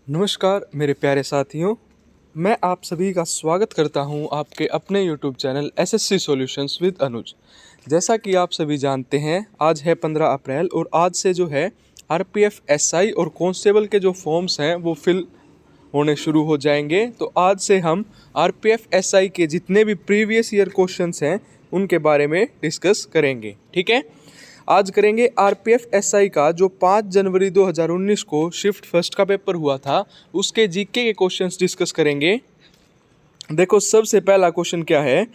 नमस्कार मेरे प्यारे साथियों, मैं आप सभी का स्वागत करता हूं आपके अपने YouTube channel SSC solutions with Anuj. जैसा कि आप सभी जानते हैं, आज है 15 अप्रैल और आज से जो है आरपीएफ एसआई और कांस्टेबल के जो फॉर्म्स हैं वो फिल होने शुरू हो जाएंगे। तो आज से हम आरपीएफ एसआई के जितने भी प्रीवियस ईयर क्वेश्चंस हैं उनके बारे में डिस्कस करेंगे। ठीक है, आज करेंगे आरपीएफ एसआई का जो 5 जनवरी 2019 को शिफ्ट फर्स्ट का पेपर हुआ था उसके जीके के क्वेश्चंस डिस्कस करेंगे। देखो, सबसे पहला क्वेश्चन क्या है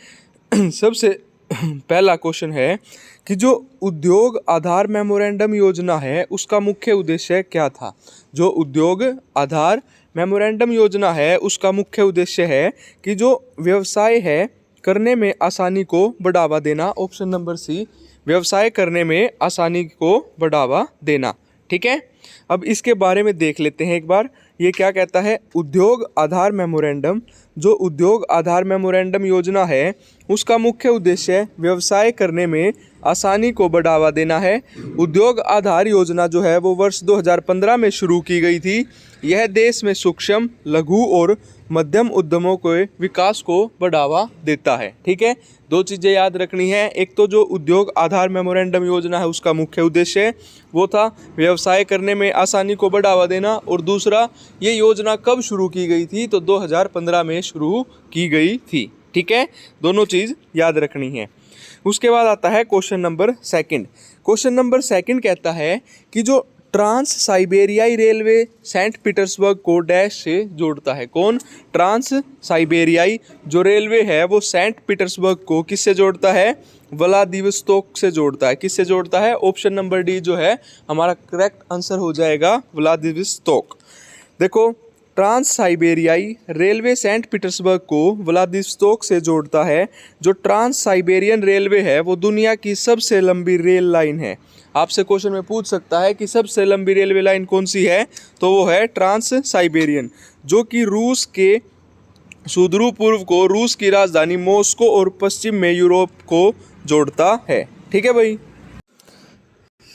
सबसे पहला क्वेश्चन है कि जो उद्योग आधार मेमोरेंडम योजना है उसका मुख्य उद्देश्य क्या था। जो उद्योग आधार मेमोरेंडम योजना है उसका मुख्य उद्देश्य है कि जो व्यवसाय है करने में आसानी को बढ़ावा देना। ऑप्शन नंबर सी, व्यवसाय करने में आसानी को बढ़ावा देना। ठीक है, अब इसके बारे में देख लेते हैं एक बार। ये क्या कहता है, उद्योग आधार मेमोरेंडम। जो उद्योग आधार मेमोरेंडम योजना है उसका मुख्य उद्देश्य व्यवसाय करने में आसानी को बढ़ावा देना है। उद्योग आधार योजना जो है वो वर्ष 2015 में शुरू की गई थी। यह देश में सूक्ष्म, लघु और मध्यम उद्यमों के विकास को बढ़ावा देता है। ठीक है, दो चीज़ें याद रखनी है। एक तो जो उद्योग आधार मेमोरेंडम योजना है उसका मुख्य उद्देश्य वो था व्यवसाय करने में आसानी को बढ़ावा देना, और दूसरा ये योजना कब शुरू की गई थी, तो 2015 में शुरू की गई थी। ठीक है, दोनों चीज़ याद रखनी है। उसके बाद आता है question number second. Question number second कहता है कि जो ट्रांस साइबेरियाई रेलवे सेंट पीटर्सबर्ग को डैश से जोड़ता है। कौन? ट्रांस साइबेरियाई जो रेलवे है वो सेंट पीटर्सबर्ग को किससे जोड़ता है? व्लादिवोस्तोक से जोड़ता है। किससे जोड़ता है? ऑप्शन नंबर डी जो है हमारा करेक्ट आंसर हो जाएगा, व्लादिवोस्तोक। देखो, ट्रांस साइबेरियाई रेलवे सेंट पीटर्सबर्ग को व्लादिवोस्तोक से जोड़ता है। जो ट्रांस साइबेरियन रेलवे है वो दुनिया की सबसे लंबी रेल लाइन है। आपसे क्वेश्चन में पूछ सकता है कि सबसे लंबी रेलवे लाइन कौन सी है, तो वो है ट्रांस साइबेरियन, जो कि रूस के सुदूर पूर्व को रूस की राजधानी मॉस्को और पश्चिम में यूरोप को जोड़ता है। ठीक है भाई,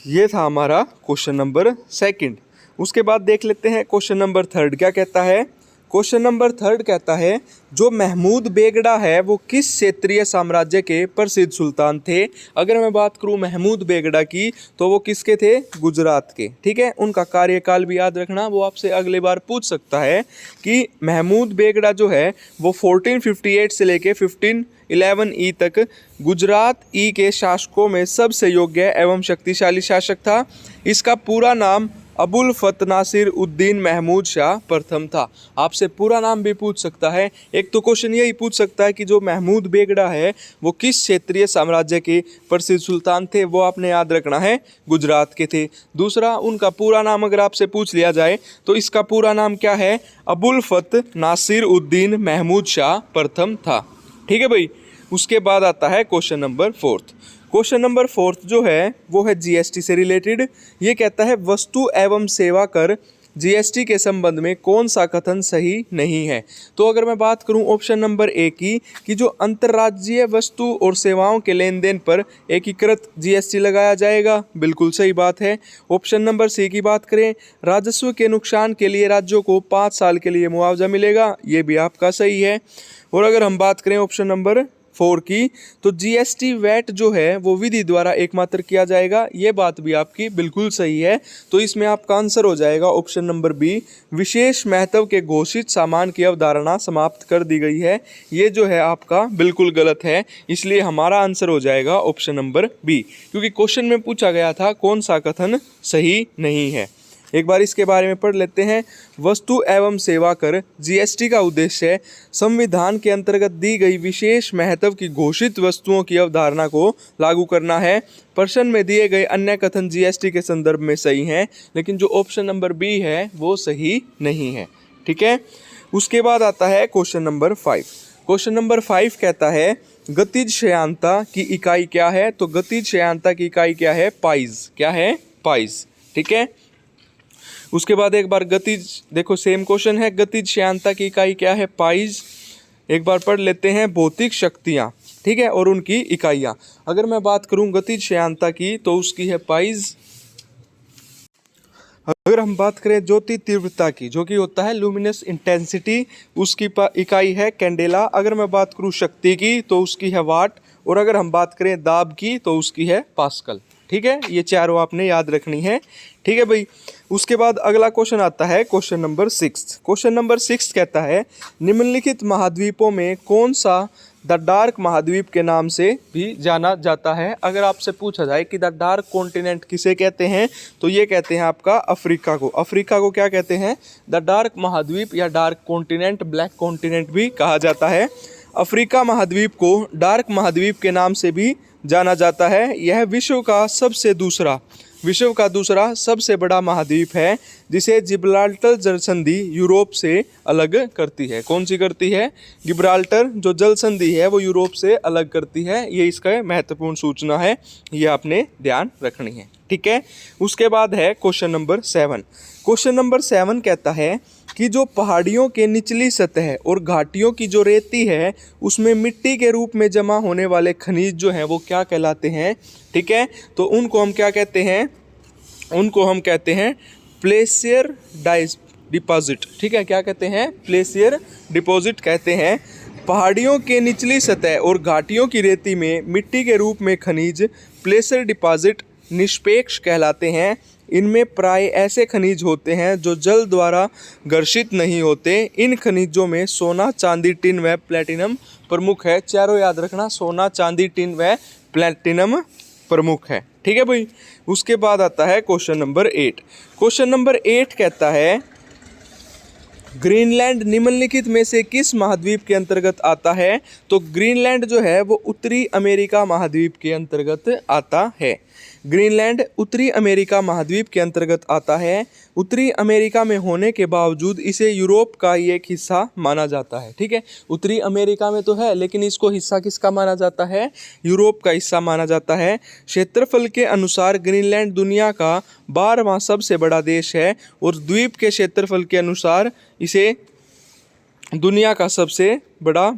ये था हमारा क्वेश्चन नंबर सेकंड। उसके बाद देख लेते हैं क्वेश्चन नंबर थर्ड क्या कहता है। क्वेश्चन नंबर थर्ड कहता है जो महमूद बेगड़ा है वो किस क्षेत्रीय साम्राज्य के प्रसिद्ध सुल्तान थे। अगर मैं बात करूं महमूद बेगड़ा की तो वो किसके थे? गुजरात के। ठीक है, उनका कार्यकाल भी याद रखना, वो आपसे अगली बार पूछ सकता है कि महमूद बेगड़ा जो है वो 1458 से लेके 1511 ई तक गुजरात ई के शासकों में सबसे योग्य एवं शक्तिशाली शासक था। इसका पूरा नाम अबुल फत नासिर उद्दीन महमूद शाह प्रथम था। आपसे पूरा नाम भी पूछ सकता है। एक तो क्वेश्चन यही पूछ सकता है कि जो महमूद बेगड़ा है वो किस क्षेत्रीय साम्राज्य के प्रसिद्ध सुल्तान थे, वो आपने याद रखना है गुजरात के थे। दूसरा, उनका पूरा नाम अगर आपसे पूछ लिया जाए तो इसका पूरा नाम क्या है? अबुल फत नासिर उद्दीन महमूद शाह प्रथम था। ठीक है भाई, उसके बाद आता है question number fourth. Question number fourth जो है वो है जीएसटी से रिलेटेड। ये कहता है वस्तु एवं सेवा कर जीएसटी के संबंध में कौन सा कथन सही नहीं है। तो अगर मैं बात करूं ऑप्शन नंबर ए की कि जो अंतर्राज्यीय वस्तु और सेवाओं के लेन देन पर एकीकृत जीएसटी लगाया जाएगा, बिल्कुल सही बात है। ऑप्शन नंबर सी की बात करें, राजस्व के नुकसान के लिए राज्यों को 5 साल के लिए मुआवजा मिलेगा, ये भी आपका सही है। और अगर हम बात करें ऑप्शन नंबर 4 की तो जीएसटी वैट जो है वो विधि द्वारा एकमात्र किया जाएगा, ये बात भी आपकी बिल्कुल सही है। तो इसमें आपका आंसर हो जाएगा ऑप्शन नंबर बी, विशेष महत्व के घोषित सामान की अवधारणा समाप्त कर दी गई है। ये जो है आपका बिल्कुल गलत है, इसलिए हमारा आंसर हो जाएगा ऑप्शन नंबर बी, क्योंकि क्वेश्चन में पूछा गया था कौन सा कथन सही नहीं है। एक बार इसके बारे में पढ़ लेते हैं। वस्तु एवं सेवा कर जीएसटी का उद्देश्य संविधान के अंतर्गत दी गई विशेष महत्व की घोषित वस्तुओं की अवधारणा को लागू करना है। प्रश्न में दिए गए अन्य कथन जीएसटी के संदर्भ में सही हैं, लेकिन जो ऑप्शन नंबर बी है वो सही नहीं है। ठीक है, उसके बाद आता है क्वेश्चन नंबर 5। क्वेश्चन नंबर 5 कहता है गतिज श्रेयांता की इकाई क्या है। तो गतिज श्रेयांता की इकाई क्या है? पाइज। क्या है? पाइज। ठीक है, उसके बाद एक बार गतिज, देखो सेम क्वेश्चन है, गतिज श्रेयांता की इकाई क्या है? पाइज। एक बार पढ़ लेते हैं भौतिक शक्तियाँ, ठीक है, और उनकी इकाइयाँ। अगर मैं बात करूँ गतिज श्रेयांता की तो उसकी है पाइज। अगर हम बात करें ज्योति तीव्रता की, जो कि होता है लुमिनस इंटेंसिटी, उसकी इकाई है कैंडेला। अगर मैं बात करूँ शक्ति की तो उसकी है वाट, और अगर हम बात करें दाब की तो उसकी है पास्कल। ठीक है, ये चारों आपने याद रखनी है। ठीक है भाई। उसके बाद अगला क्वेश्चन आता है क्वेश्चन नंबर 6। क्वेश्चन नंबर 6 कहता है निम्नलिखित महाद्वीपों में कौन सा द डार्क महाद्वीप के नाम से भी जाना जाता है। अगर आपसे पूछा जाए कि द डार्क कॉन्टिनेंट किसे कहते हैं तो ये कहते हैं आपका अफ्रीका को। अफ्रीका को क्या कहते हैं? द डार्क महाद्वीप या डार्क कॉन्टिनेंट, ब्लैक कॉन्टिनेंट भी कहा जाता है। अफ्रीका महाद्वीप को डार्क महाद्वीप के नाम से भी जाना जाता है। यह विश्व का दूसरा सबसे बड़ा महाद्वीप है, जिसे जिब्राल्टर जल संधि यूरोप से अलग करती है। कौन सी करती है? जिब्राल्टर जो जल संधि है वो यूरोप से अलग करती है। ये इसका महत्वपूर्ण सूचना है, ये आपने ध्यान रखनी है। ठीक है। उसके बाद है क्वेश्चन नंबर 7। क्वेश्चन नंबर 7 कहता है कि जो पहाड़ियों के निचली सतह और घाटियों की जो रेती है उसमें मिट्टी के रूप में जमा होने वाले खनिज जो हैं वो क्या कहलाते हैं। ठीक है, तो उनको हम क्या कहते हैं? उनको हम कहते हैं प्लेशियर डिपॉजिट। ठीक है, क्या कहते हैं? प्लेशियर डिपॉजिट कहते हैं। पहाड़ियों के निचली सतह और घाटियों की रेती में मिट्टी के रूप में खनिज प्लेशियर डिपॉजिट निष्पेक्ष कहलाते हैं। इनमें प्राय ऐसे खनिज होते हैं जो जल द्वारा घर्षित नहीं होते। इन खनिजों में सोना, चांदी, टिन व प्लेटिनम प्रमुख है। चारों याद रखना, सोना, चांदी, टिन व प्लेटिनम प्रमुख है। ठीक है भाई। उसके बाद आता है क्वेश्चन नंबर 8। क्वेश्चन नंबर 8 कहता है ग्रीनलैंड निम्नलिखित में से किस महाद्वीप के अंतर्गत आता है। तो ग्रीनलैंड जो है वो उत्तरी अमेरिका महाद्वीप के अंतर्गत आता है। ग्रीनलैंड उत्तरी अमेरिका महाद्वीप के अंतर्गत आता है। उत्तरी अमेरिका में होने के बावजूद इसे यूरोप का ही एक हिस्सा माना जाता है। ठीक है, उत्तरी अमेरिका में तो है लेकिन इसको हिस्सा किसका माना जाता है? यूरोप का हिस्सा माना जाता है। क्षेत्रफल के अनुसार ग्रीनलैंड दुनिया का 12वां सबसे बड़ा देश है और द्वीप के क्षेत्रफल के अनुसार इसे दुनिया का सबसे बड़ा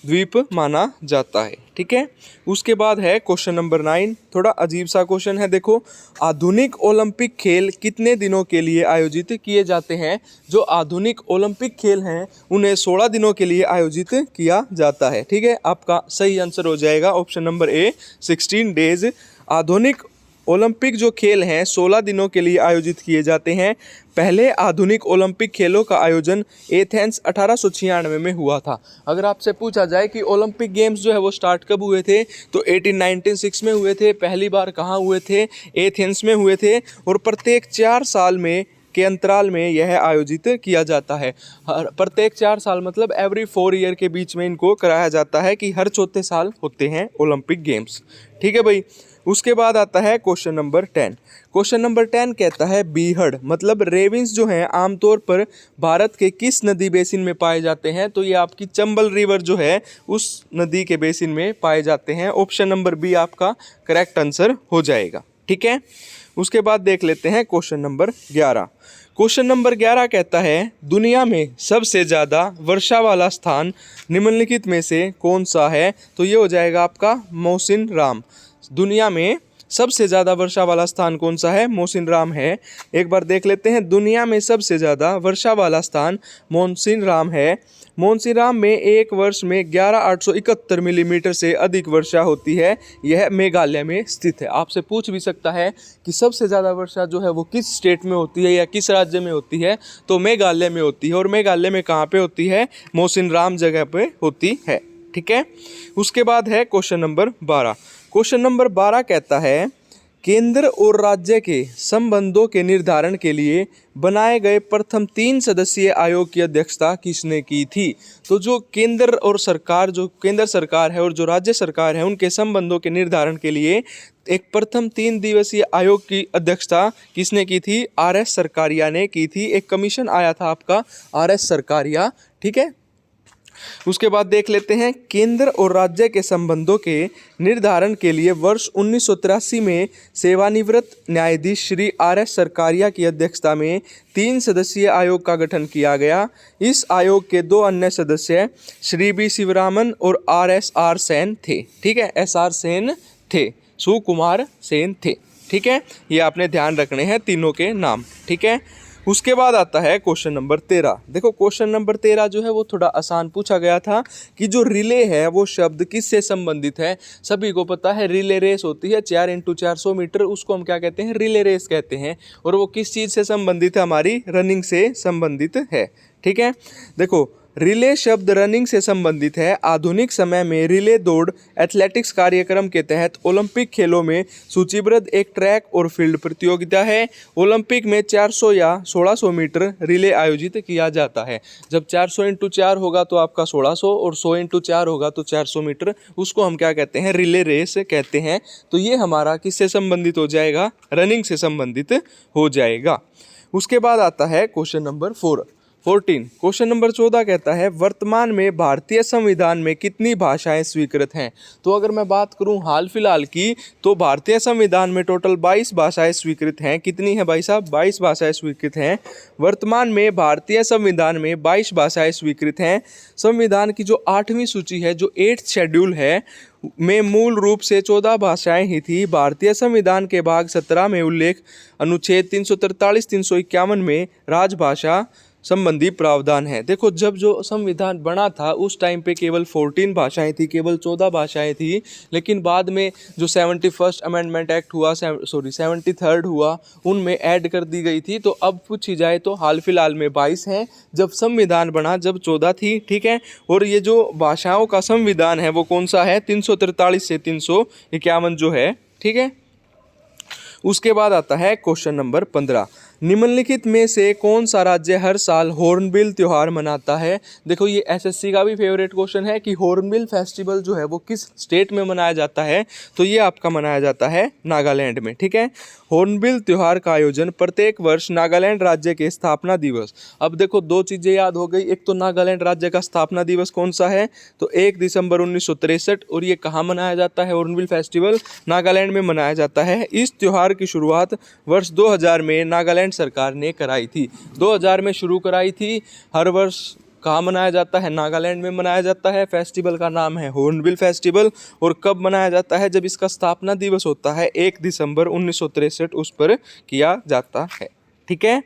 द्वीप माना जाता है। ठीक है। उसके बाद है क्वेश्चन नंबर 9। थोड़ा अजीब सा क्वेश्चन है, देखो। आधुनिक ओलंपिक खेल कितने दिनों के लिए आयोजित किए जाते हैं? जो आधुनिक ओलंपिक खेल हैं उन्हें 16 दिनों के लिए आयोजित किया जाता है। ठीक है, आपका सही आंसर हो जाएगा ऑप्शन नंबर ए, 16 डेज। आधुनिक ओलंपिक जो खेल हैं 16 दिनों के लिए आयोजित किए जाते हैं। पहले आधुनिक ओलंपिक खेलों का आयोजन एथेंस 1896 में हुआ था। अगर आपसे पूछा जाए कि ओलंपिक गेम्स जो है वो स्टार्ट कब हुए थे तो 1896 में हुए थे। पहली बार कहाँ हुए थे? एथेंस में हुए थे। और प्रत्येक 4 साल में के अंतराल में यह आयोजित किया जाता है। प्रत्येक 4 साल मतलब एवरी 4 ईयर के बीच में इनको कराया जाता है कि हर चौथे साल होते हैं ओलंपिक गेम्स। ठीक है भाई। उसके बाद आता है क्वेश्चन नंबर 10। क्वेश्चन नंबर 10 कहता है बीहड़ मतलब रेविंस जो हैं आमतौर पर भारत के किस नदी बेसिन में पाए जाते हैं। तो ये आपकी चंबल रिवर जो है उस नदी के बेसिन में पाए जाते हैं। ऑप्शन नंबर बी आपका करेक्ट आंसर हो जाएगा। ठीक है। उसके बाद देख लेते हैं क्वेश्चन नंबर 11। क्वेश्चन नंबर 11 कहता है दुनिया में सबसे ज़्यादा वर्षा वाला स्थान निम्नलिखित में से कौन सा है। तो ये हो जाएगा आपका मौसिनराम। दुनिया में सबसे ज़्यादा वर्षा वाला स्थान कौन सा है? मौसिनराम है। एक बार देख लेते हैं, दुनिया में सबसे ज़्यादा वर्षा वाला स्थान मौसिनराम है। मौसिनराम में एक वर्ष में 11,871 मिलीमीटर से अधिक वर्षा होती है। यह मेघालय में स्थित है। आपसे पूछ भी सकता है कि सबसे ज़्यादा वर्षा जो है वो किस स्टेट में होती है या किस राज्य में होती है। तो मेघालय में होती है। और मेघालय में कहाँ पे होती है? मौसिनराम जगह पे होती है। ठीक है। उसके बाद है क्वेश्चन नंबर 12। क्वेश्चन नंबर 12 कहता है केंद्र और राज्य के संबंधों के निर्धारण के लिए बनाए गए प्रथम 3 सदस्यीय आयोग की अध्यक्षता किसने की थी। तो जो केंद्र सरकार है और जो राज्य सरकार है उनके संबंधों के निर्धारण के लिए एक प्रथम 3 दिवसीय आयोग की अध्यक्षता किसने की थी? RS सरकारिया ने की थी। एक कमीशन आया था आपका RS सरकारिया। ठीक है। उसके बाद देख लेते हैं केंद्र और राज्य के संबंधों के निर्धारण के लिए वर्ष 1983 में सेवानिवृत्त न्यायाधीश श्री RS सरकारिया की अध्यक्षता में 3 सदस्यीय आयोग का गठन किया गया। इस आयोग के 2 अन्य सदस्य श्री B शिवरामन और RSR सेन थे। ठीक है, SR सेन थे, सुकुमार सेन थे। ठीक है, ये आपने ध्यान रखने हैं तीनों के नाम। ठीक है, उसके बाद आता है क्वेश्चन नंबर 13। देखो क्वेश्चन नंबर 13 जो है वो थोड़ा आसान पूछा गया था कि जो रिले है वो शब्द किससे संबंधित है। सभी को पता है रिले रेस होती है 4x400 मीटर, उसको हम क्या कहते हैं, रिले रेस कहते हैं। और वो किस चीज़ से संबंधित है, हमारी रनिंग से संबंधित है। ठीक है, देखो रिले शब्द रनिंग से संबंधित है। आधुनिक समय में रिले दौड़ एथलेटिक्स कार्यक्रम के तहत ओलंपिक खेलों में सूचीबद्ध एक ट्रैक और फील्ड प्रतियोगिता है। ओलंपिक में 400 या 1600 मीटर रिले आयोजित किया जाता है। जब 400 × 4 होगा तो आपका 1600 और 100 × 4 होगा तो 400 मीटर, उसको हम क्या कहते हैं, रिले रेस कहते हैं। तो ये हमारा किससे संबंधित हो जाएगा, रनिंग से संबंधित हो जाएगा। उसके बाद आता है क्वेश्चन नंबर 14। क्वेश्चन नंबर 14 कहता है वर्तमान में भारतीय संविधान में कितनी भाषाएं स्वीकृत हैं। तो अगर मैं बात करूं हाल फिलहाल की, तो भारतीय संविधान में टोटल 22 भाषाएं स्वीकृत हैं। कितनी है भाई साहब, 22 भाषाएं स्वीकृत हैं। वर्तमान में भारतीय संविधान में 22 भाषाएं स्वीकृत हैं। संविधान की जो 8वीं सूची है, जो 8th शेड्यूल है, में मूल रूप से 14 भाषाएं ही थी। भारतीय संविधान के भाग 17 में उल्लेख अनुच्छेद 343-351 में राजभाषा संबंधी प्रावधान है। देखो जब जो संविधान बना था उस टाइम पे केवल 14 भाषाएं थी, केवल 14 भाषाएं थी। लेकिन बाद में जो 71st अमेंडमेंट एक्ट हुआ, 73rd हुआ, उनमें ऐड कर दी गई थी। तो अब पूछी जाए तो हाल फिलहाल में 22 हैं। जब संविधान बना जब 14 थी। ठीक है, और ये जो भाषाओं का संविधान है वो कौन सा है, 343 से 351 जो है। ठीक है, उसके बाद आता है क्वेश्चन नंबर 15। निम्नलिखित में से कौन सा राज्य हर साल हॉर्नबिल त्यौहार मनाता है। देखो ये एसएससी का भी फेवरेट क्वेश्चन है कि हॉर्नबिल फेस्टिवल जो है वो किस स्टेट में मनाया जाता है। तो ये आपका मनाया जाता है नागालैंड में। ठीक है, हॉर्नबिल त्यौहार का आयोजन प्रत्येक वर्ष नागालैंड राज्य के स्थापना दिवस। अब देखो दो चीज़ें याद हो गई, एक तो नागालैंड राज्य का स्थापना दिवस कौन सा है, तो 1 दिसंबर 1963। और ये कहाँ मनाया जाता है, हॉर्नबिल फेस्टिवल नागालैंड में मनाया जाता है। इस त्यौहार की शुरुआत वर्ष 2000 में नागालैंड सरकार ने कराई थी। 2000 में शुरू कराई थी। हर वर्ष कहाँ मनाया जाता है, नागालैंड में मनाया जाता है। फेस्टिवल का नाम है हॉर्नबिल फेस्टिवल। और कब मनाया जाता है, जब इसका स्थापना दिवस होता है 1 दिसंबर 1963, उस पर किया जाता है। ठीक है,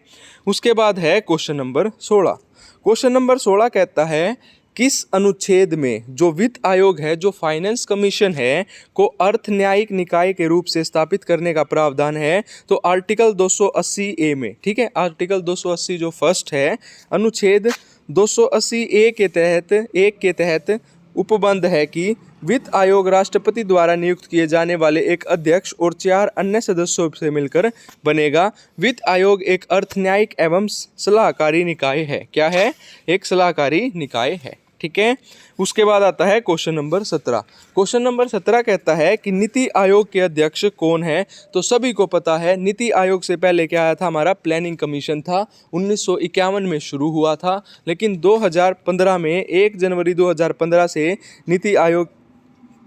उसके बाद है क्वेश्चन नंबर 16। क्वेश्चन नंबर 16 कहता है किस अनुच्छेद में जो वित्त आयोग है, जो फाइनेंस कमीशन है, को अर्थ न्यायिक निकाय के रूप से स्थापित करने का प्रावधान है। तो आर्टिकल 280A में। ठीक है, आर्टिकल 280 जो फर्स्ट है, अनुच्छेद 280A के तहत उपबंध है कि वित्त आयोग राष्ट्रपति द्वारा नियुक्त किए जाने वाले एक अध्यक्ष और 4 अन्य सदस्यों से मिलकर बनेगा। वित्त आयोग एक अर्थ न्यायिक एवं सलाहकारी निकाय है। क्या है, एक सलाहकारी निकाय है। ठीक है, उसके बाद आता है क्वेश्चन नंबर 17। क्वेश्चन नंबर 17 कहता है कि नीति आयोग के अध्यक्ष कौन है। तो सभी को पता है नीति आयोग से पहले क्या आया था, हमारा प्लानिंग कमीशन था। 1951 में शुरू हुआ था, लेकिन 2015 में 1 जनवरी 2015 से नीति आयोग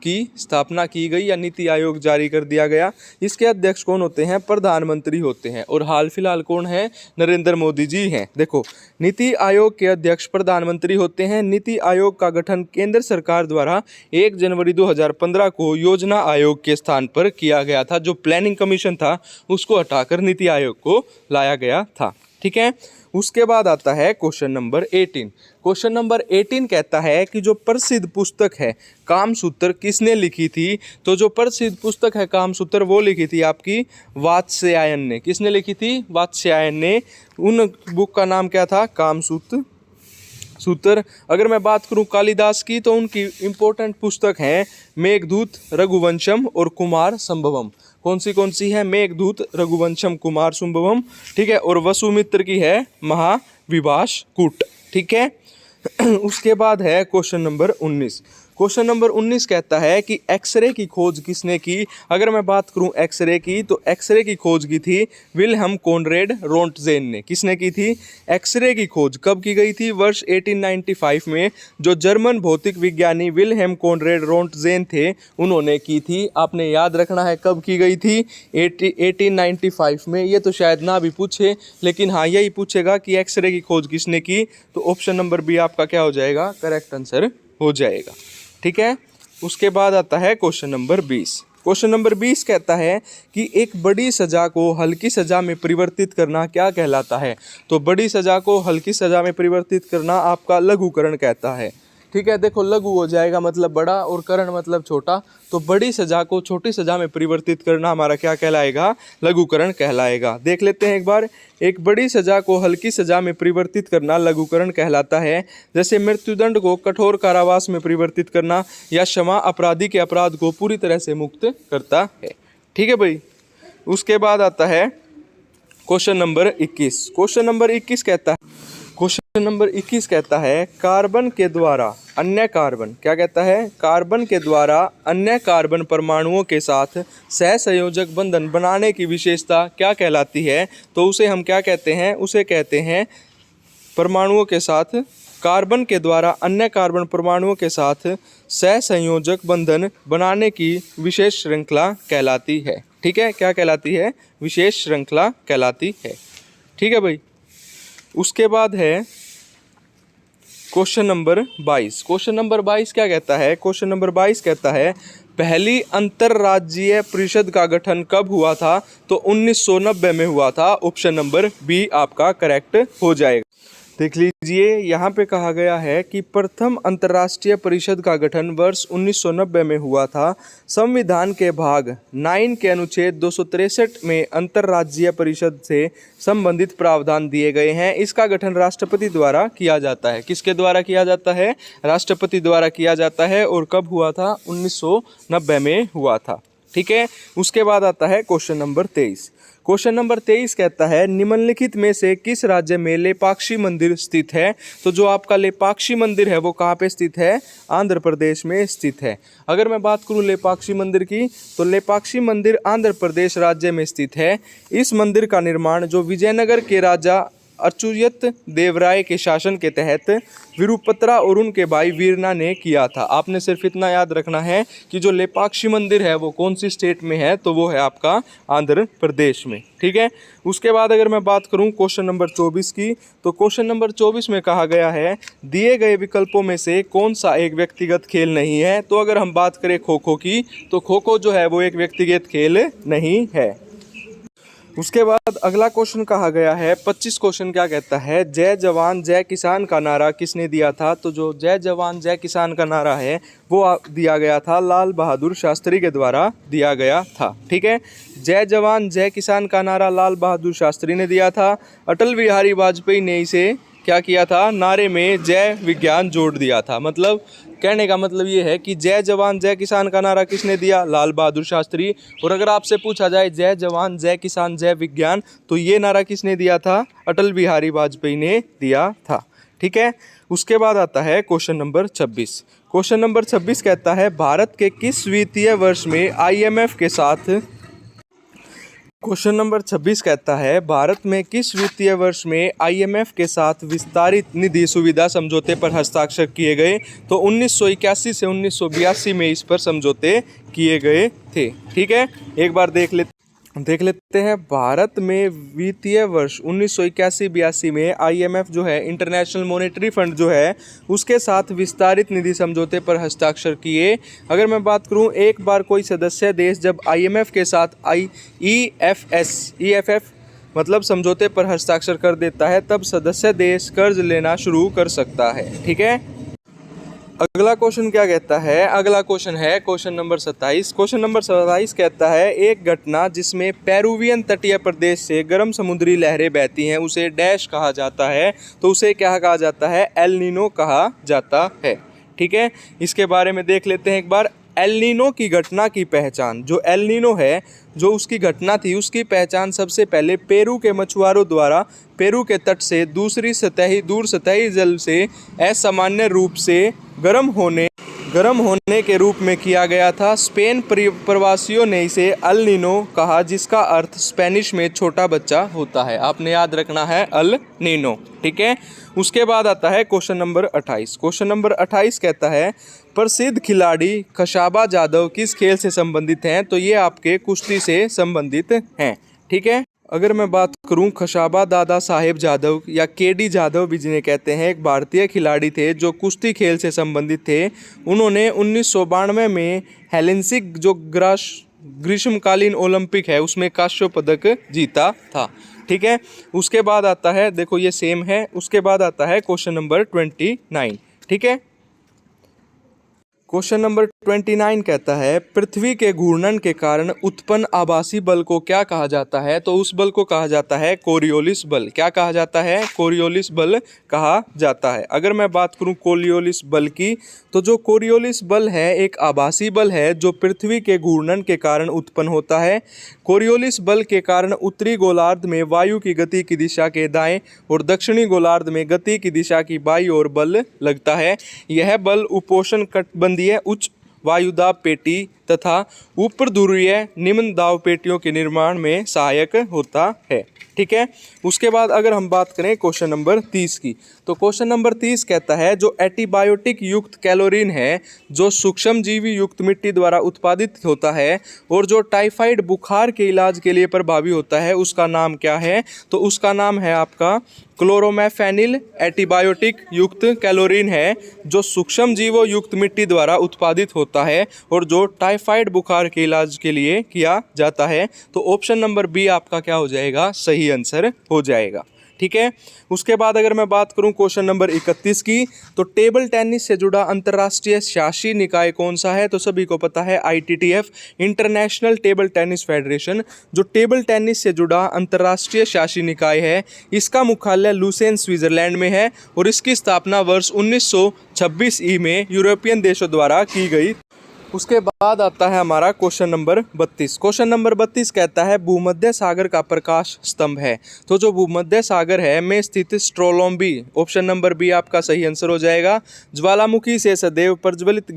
की स्थापना की गई या नीति आयोग जारी कर दिया गया। इसके अध्यक्ष कौन होते हैं, प्रधानमंत्री होते हैं। और हाल फिलहाल कौन है, नरेंद्र मोदी जी हैं। देखो नीति आयोग के अध्यक्ष प्रधानमंत्री होते हैं। नीति आयोग का गठन केंद्र सरकार द्वारा 1 जनवरी 2015 को योजना आयोग के स्थान पर किया गया था। जो प्लानिंग कमीशन था उसको हटाकर नीति आयोग को लाया गया था। ठीक है, उसके बाद आता है क्वेश्चन नंबर 18। क्वेश्चन नंबर 18 कहता है कि जो प्रसिद्ध पुस्तक है कामसूत्र किसने लिखी थी। तो जो प्रसिद्ध पुस्तक है कामसूत्र वो लिखी थी आपकी वात्स्यायन ने। किसने लिखी थी, वात्स्यायन ने। उन बुक का नाम क्या था, कामसूत्र। अगर मैं बात करूं कालिदास की, तो उनकी इंपॉर्टेंट पुस्तक हैं मेघदूत, रघुवंशम और कुमार संभवम। कौन सी है, मेघदूत, रघुवंशम, कुमार संभवम। ठीक है, और वसुमित्र की है महाविभाष कूट। ठीक है, उसके बाद है क्वेश्चन नंबर 19। क्वेश्चन नंबर 19 कहता है कि एक्सरे की खोज किसने की। अगर मैं बात करूं एक्सरे की, तो एक्सरे की खोज की थी विल्हेम कॉनरेड रोंटजेन ने। किसने की थी, एक्सरे की खोज कब की गई थी, वर्ष 1895 में। जो जर्मन भौतिक विज्ञानी विल्हेम कॉनरेड रोंटजेन थे उन्होंने की थी। आपने याद रखना है कब की गई थी, 1895 में। ये तो शायद ना भी पूछे, लेकिन हाँ यही पूछेगा कि एक्सरे की खोज किसने की। तो ऑप्शन नंबर बी आपका क्या हो जाएगा, करेक्ट आंसर हो जाएगा। ठीक है, उसके बाद आता है क्वेश्चन नंबर 20। क्वेश्चन नंबर 20 कहता है कि एक बड़ी सजा को हल्की सजा में परिवर्तित करना क्या कहलाता है। तो बड़ी सजा को हल्की सजा में परिवर्तित करना आपका लघुकरण कहता है। ठीक है, देखो लघु हो जाएगा मतलब बड़ा और करण मतलब छोटा, तो बड़ी सजा को छोटी सजा में परिवर्तित करना हमारा क्या कहलाएगा, लघुकरण कहलाएगा। देख लेते हैं एक बार, एक बड़ी सजा को हल्की सजा में परिवर्तित करना लघुकरण कहलाता है। जैसे मृत्युदंड को कठोर कारावास में परिवर्तित करना या क्षमा अपराधी के अपराध को पूरी तरह से मुक्त करता है। ठीक है भाई, उसके बाद आता है क्वेश्चन नंबर 21। क्वेश्चन नंबर 21 कहता है, क्वेश्चन नंबर 21 कहता है कार्बन के द्वारा अन्य कार्बन, क्या कहता है, कार्बन के द्वारा अन्य कार्बन परमाणुओं के साथ सहसंयोजक बंधन बनाने की विशेषता क्या कहलाती है। तो उसे हम क्या कहते हैं, उसे कहते हैं परमाणुओं के साथ, कार्बन के द्वारा अन्य कार्बन परमाणुओं के साथ सहसंयोजक बंधन बनाने की विशेष श्रृंखला कहलाती है। ठीक है, क्या कहलाती है, विशेष श्रृंखला कहलाती है। ठीक है भाई, उसके बाद है क्वेश्चन नंबर 22। क्वेश्चन नंबर 22 क्या कहता है, क्वेश्चन नंबर 22 कहता है पहली अंतरराज्यीय परिषद का गठन कब हुआ था। तो 1990 में हुआ था। ऑप्शन नंबर बी आपका करेक्ट हो जाएगा। देख लीजिए, यहाँ पे कहा गया है कि प्रथम अंतर्राष्ट्रीय परिषद का गठन वर्ष 1990 में हुआ था। संविधान के भाग 9 के अनुच्छेद 263 में अंतर्राज्यीय परिषद से संबंधित प्रावधान दिए गए हैं। इसका गठन राष्ट्रपति द्वारा किया जाता है। किसके द्वारा किया जाता है, राष्ट्रपति द्वारा किया जाता है। और कब हुआ था, 1990 में हुआ था। ठीक है, उसके बाद आता है क्वेश्चन नंबर 23। क्वेश्चन नंबर 23 कहता है निम्नलिखित में से किस राज्य में लेपाक्षी मंदिर स्थित है। तो जो आपका लेपाक्षी मंदिर है वो कहाँ पे स्थित है, आंध्र प्रदेश में स्थित है। अगर मैं बात करूँ लेपाक्षी मंदिर की, तो लेपाक्षी मंदिर आंध्र प्रदेश राज्य में स्थित है। इस मंदिर का निर्माण जो विजयनगर के राजा अच्युत देवराय के शासन के तहत विरूपत्रा और उनके भाई वीरना ने किया था। आपने सिर्फ इतना याद रखना है कि जो लेपाक्षी मंदिर है वो कौन सी स्टेट में है, तो वो है आपका आंध्र प्रदेश में। ठीक है, उसके बाद अगर मैं बात करूं क्वेश्चन नंबर 24 की, तो क्वेश्चन नंबर 24 में कहा गया है दिए गए विकल्पों में से कौन सा एक व्यक्तिगत खेल नहीं है। तो अगर हम बात करें खो खो की, तो खो खो जो है वो एक व्यक्तिगत खेल नहीं है। उसके बाद अगला क्वेश्चन कहा गया है 25 क्वेश्चन क्या कहता है, जय जवान जय किसान का नारा किसने दिया था। तो जो जय जवान जय किसान का नारा है वो दिया गया था लाल बहादुर शास्त्री के द्वारा दिया गया था। ठीक है, जय जवान जय किसान का नारा लाल बहादुर शास्त्री ने दिया था। अटल बिहारी वाजपेयी ने इसे क्या किया था, नारे में जय विज्ञान जोड़ दिया था। मतलब कहने का मतलब ये है कि जय जवान जय किसान का नारा किसने दिया, लाल बहादुर शास्त्री। और अगर आपसे पूछा जाए जय जवान जय किसान जय विज्ञान, तो ये नारा किसने दिया था, अटल बिहारी वाजपेयी ने दिया था। ठीक है, उसके बाद आता है क्वेश्चन नंबर 26। क्वेश्चन नंबर 26 कहता है भारत के किस वित्तीय वर्ष में IMF के साथ, क्वेश्चन नंबर 26 कहता है भारत में किस वित्तीय वर्ष में IMF के साथ विस्तारित निधि सुविधा समझौते पर हस्ताक्षर किए गए। तो 1981 से 1982 में इस पर समझौते किए गए थे। ठीक है, एक बार देख लेते हैं भारत में वित्तीय वर्ष 1981-82 में IMF जो है इंटरनेशनल मॉनेटरी फंड जो है उसके साथ विस्तारित निधि समझौते पर हस्ताक्षर किए। अगर मैं बात करूं, एक बार कोई सदस्य देश जब IMF के साथ EFF मतलब समझौते पर हस्ताक्षर कर देता है तब सदस्य देश कर्ज लेना शुरू कर सकता है। ठीक है, अगला क्वेश्चन क्या कहता है, अगला क्वेश्चन है क्वेश्चन नंबर 27। क्वेश्चन नंबर 27 कहता है एक घटना जिसमें पेरुवियन तटीय प्रदेश से गर्म समुद्री लहरें बहती हैं उसे डैश कहा जाता है। तो उसे क्या कहा जाता है, एल नीनो कहा जाता है। ठीक है, इसके बारे में देख लेते हैं एक बार। एल नीनो की घटना की पहचान, जो एल नीनो है जो उसकी घटना थी उसकी पहचान सबसे पहले पेरू के मछुआरों द्वारा पेरू के तट से दूर सतही जल से असामान्य रूप से गर्म होने के रूप में किया गया था। स्पेन प्रवासियों ने इसे अल नीनो कहा जिसका अर्थ स्पेनिश में छोटा बच्चा होता है। आपने याद रखना है अल नीनो। ठीक है, उसके बाद आता है क्वेश्चन नंबर 28। क्वेश्चन नंबर 28 कहता है प्रसिद्ध खिलाड़ी खशाबा जादव किस खेल से संबंधित हैं। तो ये आपके कुश्ती से संबंधित हैं। ठीक है, अगर मैं बात करूं खशाबा दादा साहेब जादव या KD जादव भी जिन्हें कहते हैं, एक भारतीय खिलाड़ी थे जो कुश्ती खेल से संबंधित थे। उन्होंने 1992 में हेलेंसिक जो ग्रीष्मकालीन ओलंपिक है उसमें कांस्य पदक जीता था। ठीक है, उसके बाद आता है, देखो ये सेम है, उसके बाद आता है क्वेश्चन नंबर 29। ठीक है, क्वेश्चन नंबर 29 कहता है पृथ्वी के घूर्णन के कारण उत्पन्न आभासी बल को क्या कहा जाता है? तो उस बल को कहा जाता है कोरियोलिस बल। क्या कहा जाता है? कोरियोलिस बल कहा जाता है। अगर मैं बात करूं कोरियोलिस बल की, तो जो कोरियोलिस बल है एक आभासी बल है जो पृथ्वी के घूर्णन के कारण उत्पन्न होता है। कोरियोलिस बल के कारण उत्तरी गोलार्ध में वायु की गति की दिशा के दाएं और दक्षिणी गोलार्ध में गति की दिशा की बाईं ओर बल लगता है। यह बल उपोष्ण कटिबंधीय उच्च वायुदाब पेटी तथा ऊपर ध्रुवीय निम्न दाब पेटियों के निर्माण में सहायक होता है। ठीक है, उसके बाद अगर हम बात करें क्वेश्चन नंबर 30 की, तो क्वेश्चन नंबर 30 कहता है जो एंटीबायोटिक युक्त कैलोरीन है जो सूक्ष्म जीवी युक्त मिट्टी द्वारा उत्पादित होता है और जो टाइफाइड बुखार के इलाज के लिए प्रभावी होता है उसका नाम क्या है? तो उसका नाम है आपका क्लोरोमेफेनिल। एंटीबायोटिक युक्त कैलोरीन है जो सूक्ष्म जीवों युक्त मिट्टी द्वारा उत्पादित होता है और जो टाइफाइड बुखार के इलाज के लिए किया जाता है। तो ऑप्शन नंबर बी आपका क्या हो जाएगा? सही आंसर हो जाएगा। ठीक है, उसके बाद अगर मैं बात करूं क्वेश्चन नंबर 31 की, तो टेबल टेनिस से जुड़ा अंतर्राष्ट्रीय शासी निकाय कौन सा है? तो सभी को पता है ITTF, international table tennis federation. जो टेबल टेनिस से जुड़ा अंतर्राष्ट्रीय शासी निकाय है इसका मुख्यालय लुसेन स्विट्जरलैंड में है और इसकी स्थापना वर्ष 1926 ई में यूरोपियन देशों द्वारा की गई। उसके बाद आता है हमारा क्वेश्चन नंबर 32। क्वेश्चन नंबर 32 कहता है भूमध्य सागर का प्रकाश स्तंभ है। तो जो भूमध्य सागर है में स्थित स्ट्रोलोम्बी, ऑप्शन नंबर बी आपका सही आंसर हो जाएगा। ज्वालामुखी से सदैव प्रज्वलित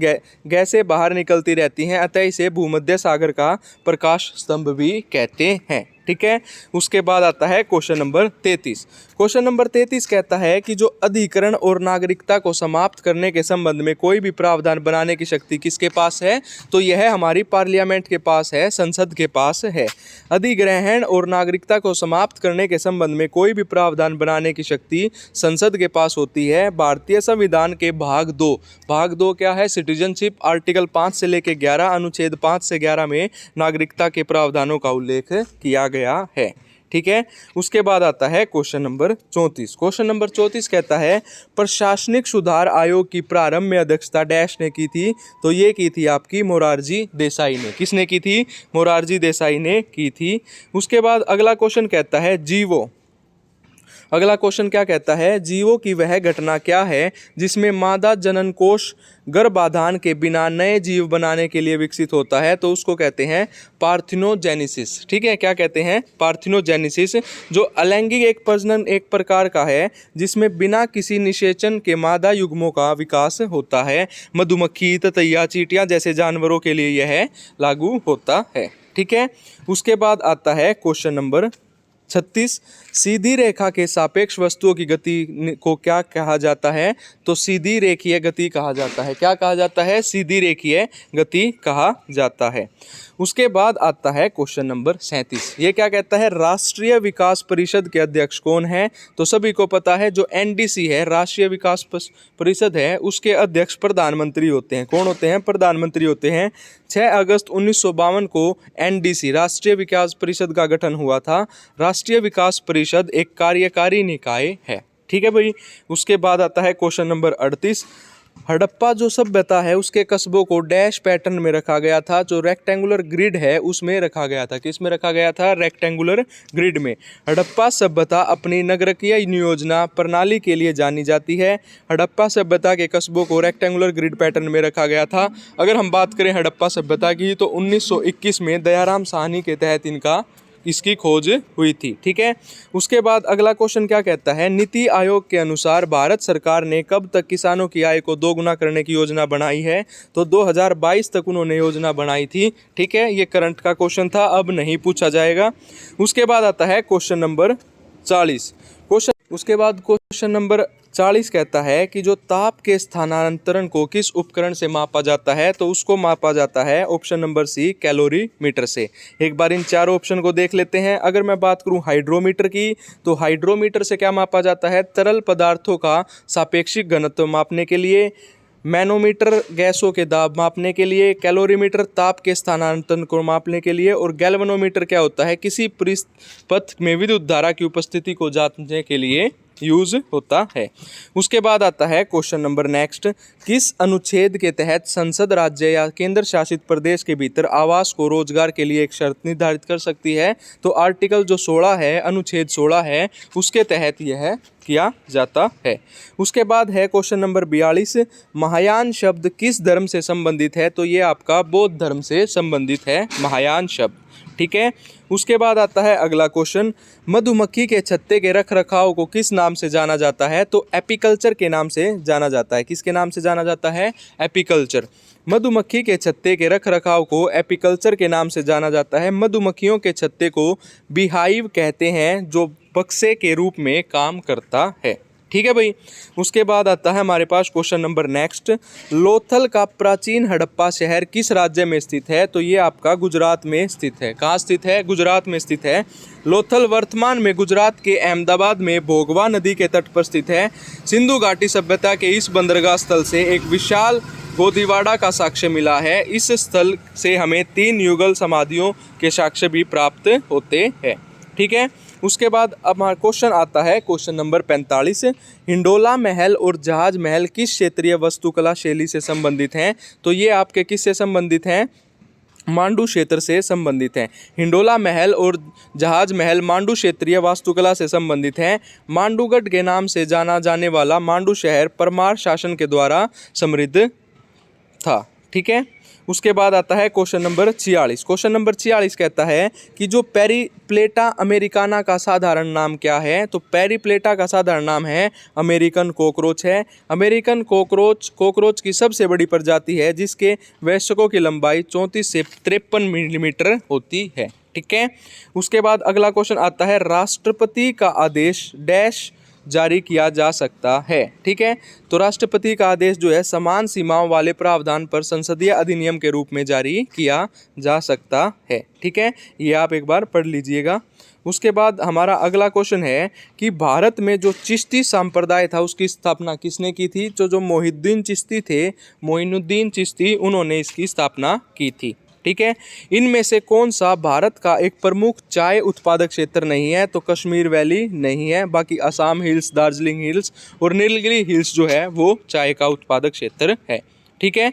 गैसें बाहर निकलती रहती हैं, अतः इसे भूमध्य सागर का प्रकाश स्तंभ भी कहते हैं। ठीक है, उसके बाद आता है क्वेश्चन नंबर 33। क्वेश्चन नंबर 33 कहता है कि जो अधिकरण और नागरिकता को समाप्त करने के संबंध में कोई भी प्रावधान बनाने की शक्ति किसके पास है? तो यह हमारी पार्लियामेंट के पास है, संसद के पास है। अधिग्रहण और नागरिकता को समाप्त करने के संबंध में कोई भी प्रावधान बनाने की शक्ति संसद के पास होती है। भारतीय संविधान के भाग 2 क्या है? सिटीजनशिप, आर्टिकल 5 से लेकर 11, अनुच्छेद 5 से 11 में नागरिकता के प्रावधानों का उल्लेख किया गया है। ठीक है, उसके बाद आता है क्वेश्चन नंबर 34। क्वेश्चन नंबर 34 कहता है प्रशासनिक सुधार आयोग की प्रारंभ में अध्यक्षता डैश ने की थी? तो ये की थी आपकी मोरारजी देसाई ने। किसने की थी? मोरारजी देसाई ने की थी। उसके बाद अगला क्वेश्चन कहता है जीवो। अगला क्वेश्चन क्या कहता है? जीवों की वह घटना क्या है जिसमें मादा जनन कोष गर्भाधान के बिना नए जीव बनाने के लिए विकसित होता है? तो उसको कहते हैं पार्थिनोजेनेसिस। ठीक है, क्या कहते हैं? पार्थिनोजेनेसिस। जो अलैंगिक एक प्रजनन एक प्रकार का है जिसमें बिना किसी निषेचन के मादा युग्मों का विकास होता है। मधुमक्खी, ततैया, चींटियां जैसे जानवरों के लिए यह लागू होता है। ठीक है, उसके बाद आता है क्वेश्चन नंबर 36। सीधी रेखा के सापेक्ष वस्तुओं की गति को क्या कहा जाता है? तो सीधी रेखीय गति कहा जाता है। क्या कहा जाता है? सीधी रेखीय गति कहा जाता है। उसके बाद आता है क्वेश्चन नंबर 37। ये क्या कहता है? राष्ट्रीय विकास परिषद के अध्यक्ष कौन है? तो सभी को पता है जो NDC है, राष्ट्रीय विकास परिषद है, उसके अध्यक्ष प्रधानमंत्री होते हैं। कौन होते हैं? प्रधानमंत्री होते हैं। 6 अगस्त 1952 को NDC राष्ट्रीय विकास परिषद का गठन हुआ था। राष्ट्रीय विकास परिषद एक कार्यकारी निकाय है। ठीक है भाई, उसके बाद आता है क्वेश्चन नंबर 38। हड़प्पा जो सभ्यता है उसके कस्बों को डैश पैटर्न में रखा गया था। जो रेक्टेंगुलर ग्रिड है उसमें रखा गया था। किस में रखा गया था? रेक्टेंगुलर ग्रिड में। हड़प्पा सभ्यता अपनी नगरकीय नियोजना प्रणाली के लिए जानी जाती है। हड़प्पा सभ्यता के कस्बों को रेक्टेंगुलर ग्रिड पैटर्न में रखा गया था। अगर हम बात करें हड़प्पा सभ्यता की, तो 1921 में दयाराम साहनी के तहत इसकी खोज हुई थी। ठीक है, उसके बाद अगला क्वेश्चन क्या कहता है? नीति आयोग के अनुसार भारत सरकार ने कब तक किसानों की आय को दोगुना करने की योजना बनाई है? तो 2022 तक उन्होंने योजना बनाई थी। ठीक है, ये करंट का क्वेश्चन था, अब नहीं पूछा जाएगा। उसके बाद आता है क्वेश्चन नंबर 40। उसके बाद क्वेश्चन नंबर 40 कहता है कि जो ताप के स्थानांतरण को किस उपकरण से मापा जाता है? तो उसको मापा जाता है ऑप्शन नंबर सी कैलोरीमीटर से। एक बार इन चारों ऑप्शन को देख लेते हैं। अगर मैं बात करूं हाइड्रोमीटर की, तो हाइड्रोमीटर से क्या मापा जाता है? तरल पदार्थों का सापेक्षिक घनत्व मापने के लिए। मैनोमीटर गैसों के दाब मापने के लिए, कैलोरीमीटर ताप के स्थानांतरण को मापने के लिए, और गैल्वेनोमीटर क्या होता है, किसी परिपथ में विद्युत धारा की उपस्थिति को जांचने के लिए यूज होता है। उसके बाद आता है क्वेश्चन नंबर नेक्स्ट, किस अनुच्छेद के तहत संसद राज्य या केंद्र शासित प्रदेश के भीतर आवास को रोजगार के लिए एक शर्त निर्धारित कर सकती है? तो आर्टिकल जो 16 है, अनुच्छेद 16 है, उसके तहत यह किया जाता है। उसके बाद है क्वेश्चन नंबर 42, महायान शब्द किस धर्म से संबंधित है? तो ये आपका बौद्ध धर्म से संबंधित है महायान शब्द, ठीक है। उसके बाद आता है अगला क्वेश्चन, मधुमक्खी के छत्ते के रख रखाव को किस नाम से जाना जाता है? तो एपीकल्चर के नाम से जाना जाता है। किसके नाम से जाना जाता है? एपीकल्चर। मधुमक्खी के छत्ते के रख रखाव को एपीकल्चर के नाम से जाना जाता है। मधुमक्खियों के छत्ते को बीहाइव कहते हैं, जो बक्से के रूप में काम करता है, ठीक है भाई। उसके बाद आता है हमारे पास क्वेश्चन नंबर नेक्स्ट, लोथल का प्राचीन हड़प्पा शहर किस राज्य में स्थित है? तो ये आपका गुजरात में स्थित है। कहाँ स्थित है? गुजरात में स्थित है। लोथल वर्तमान में गुजरात के अहमदाबाद में भोगवा नदी के तट पर स्थित है। सिंधु घाटी सभ्यता के इस बंदरगाह स्थल से एक विशाल गोदीवाड़ा का साक्ष्य मिला है। इस स्थल से हमें 3 युगल समाधियों के साक्ष्य भी प्राप्त होते हैं, ठीक है। उसके बाद अब हमारा क्वेश्चन आता है क्वेश्चन नंबर 45, हिंडोला महल और जहाज महल किस क्षेत्रीय वास्तुकला शैली से संबंधित हैं? तो ये आपके किससे संबंधित हैं? मांडू क्षेत्र से संबंधित हैं। हिंडोला महल और जहाज महल मांडू क्षेत्रीय वास्तुकला से संबंधित हैं। मांडूगढ़ के नाम से जाना जाने वाला मांडू शहर परमार शासन के द्वारा समृद्ध था, ठीक है। उसके बाद आता है क्वेश्चन नंबर 46। क्वेश्चन नंबर 46 कहता है कि जो पेरीप्लेटा अमेरिकाना का साधारण नाम क्या है? तो पेरीप्लेटा का साधारण नाम है अमेरिकन कॉकरोच है। अमेरिकन कॉकरोच की सबसे बड़ी प्रजाति है, जिसके वयस्कों की लंबाई 34 से 53 मिलीमीटर होती है, ठीक है। उसके बाद अगला क्वेश्चन आता है, राष्ट्रपति का आदेश डैश जारी किया जा सकता है, ठीक है। तो राष्ट्रपति का आदेश जो है समान सीमाओं वाले प्रावधान पर संसदीय अधिनियम के रूप में जारी किया जा सकता है, ठीक है। ये आप एक बार पढ़ लीजिएगा। उसके बाद हमारा अगला क्वेश्चन है कि भारत में जो चिश्ती संप्रदाय था उसकी स्थापना किसने की थी? तो जो मोहिउद्दीन चिश्ती थे, मोइनुद्दीन चिश्ती, उन्होंने इसकी स्थापना की थी, ठीक है। इनमें से कौन सा भारत का एक प्रमुख चाय उत्पादक क्षेत्र नहीं है? तो कश्मीर वैली नहीं है, बाकी असम हिल्स, दार्जिलिंग हिल्स और नीलगिरी हिल्स जो है वो चाय का उत्पादक क्षेत्र है, ठीक है।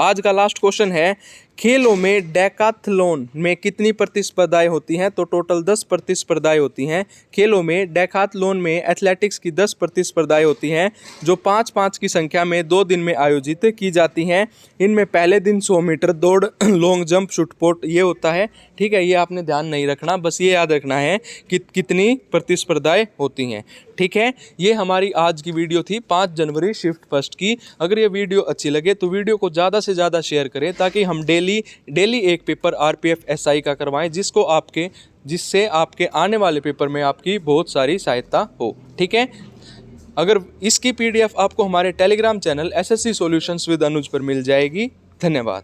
आज का लास्ट क्वेश्चन है, खेलों में डेकाथलॉन में कितनी प्रतिस्पर्धाएं होती हैं? तो टोटल 10 प्रतिस्पर्धाएं होती हैं। खेलों में डेकाथलॉन में एथलेटिक्स की 10 प्रतिस्पर्धाएं होती हैं, जो 5-5 की संख्या में 2 दिन में आयोजित की जाती हैं। इनमें पहले दिन 100 मीटर दौड़, लॉन्ग जंप, शूटपुट ये होता है, ठीक है। ये आपने ध्यान नहीं रखना, बस ये याद रखना है कि कितनी प्रतिस्पर्धाएं होती हैं, ठीक है। ये हमारी आज की वीडियो थी 5 जनवरी शिफ्ट फर्स्ट की। अगर ये वीडियो अच्छी लगे तो वीडियो को ज़्यादा से ज़्यादा शेयर करें, ताकि हम डेली एक पेपर आरपीएफ एसआई का करवाएं, जिससे आपके आने वाले पेपर में आपकी बहुत सारी सहायता हो, ठीक है। अगर इसकी पीडीएफ आपको हमारे Telegram channel SSC solutions with Anuj पर मिल जाएगी। धन्यवाद।